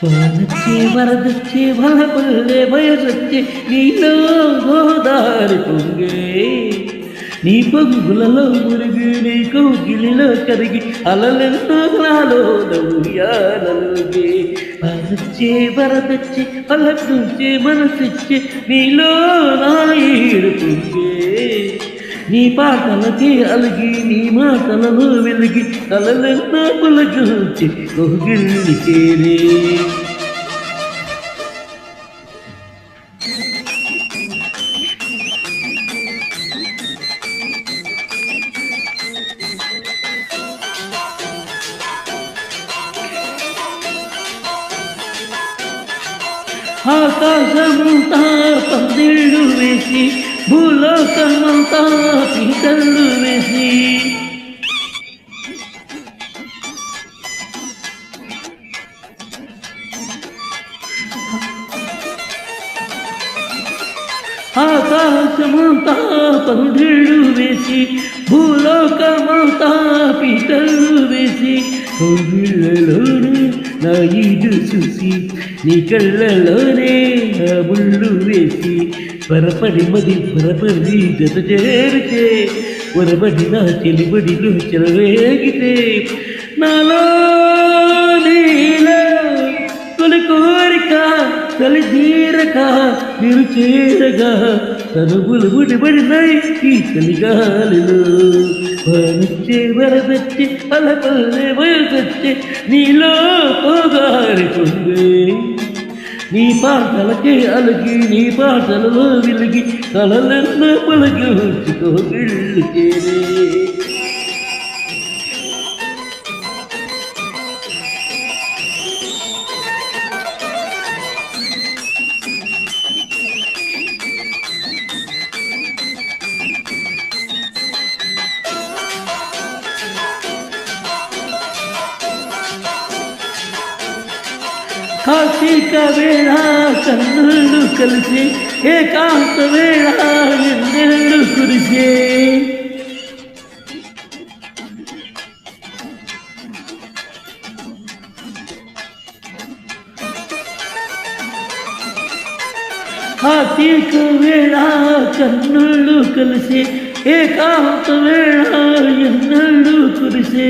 వానొచ్చే వరదొచ్చే వలపల్లె వయసొచ్చే నీలో గోదారి పొంగే నీ పొంగులలో మురిగి నీ కౌగిలిలో కరిగి అలలెన్నో నాలో ఉయ్యాలలుగే వానొచ్చే వరదొచ్చే వలపుంచే మనసిచ్చే నీలో నా ఈడు పొంగే నీ పాటలకి అలిగి నీ మాటలలో వెలిగి కలలెన్నో పులగొచ్చి కోగిల్లి చేరే ఆకాశమంతా పందిళ్ళు వేసి భూలోకమంతా పీటలు వేసి ఆకాశమంతా పందిళ్ళు వేసి భూలోకమంతా పీటలు వేసి కోగిళ్ళలోనే నా ఈడు చూసి నీ కళ్ళలోనే నా ముళ్ళు వేసి పరపడి మది పరపడి జత చేరితే పొరబడి నా చెలిబడిలో చెలవేగితే నాలో నీలో తొలి కోరిక తొలి తీరక మీరు చేరగా తనువులు ముడిపడినాయి ఈ చలిగాలిలో వానొచ్చే వరదొచ్చే అలపల్లె వయసొచ్చే నీలో పోగారి పొంగే నీ పాటలకే అలిగి నీ పాటలలో వెలిగి కలలెన్నో పలికి కోగిళ్ళు చేరే కార్తీక వేళ కన్నులు కలిసి ఏకాంత వేళ ఎన్నెళ్ళు కురిసే కార్తీక వేళ కన్నులు కలిసి ఏకాంత వేళ ఎన్నెళ్ళు కురిసే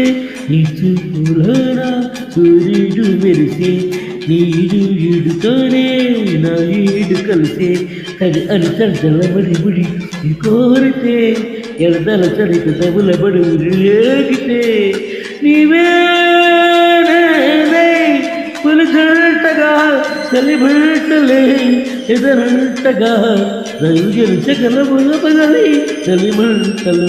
నీ చూపులోన సూర్యుడు మెరిసే నీడు ఈడుతోనే నా ఈడు కలిసే తడి అని చల్లబడి ముడి కోరితే ఎడదల చలిక తగుల బడి రేగితే నీవే పులిగంటగా చలిమంటలే ఎదరంటగా రంగులు చకలముల పగలి చలిమంటలు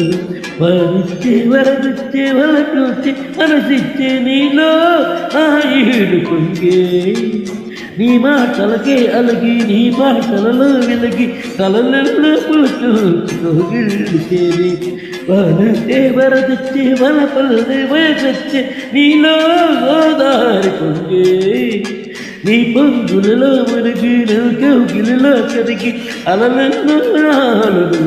వారిచ్చే వరదిచ్చే వలకొచ్చే మనసిచ్చే నీలో ఆ ఈడు పొంగే నీ మాటలకే అలిగి నీ పాటలలో వెలిగి కలలలో పులుకోగిళ్ళు చేరి వానొచ్చే వరదొచ్చే వలపల్లె వయసొచ్చే నీలో గోదారి పొంగే నీ పొంగులలో మురిగి కౌగిలిలో కరిగి అలలెన్నో నాలుగు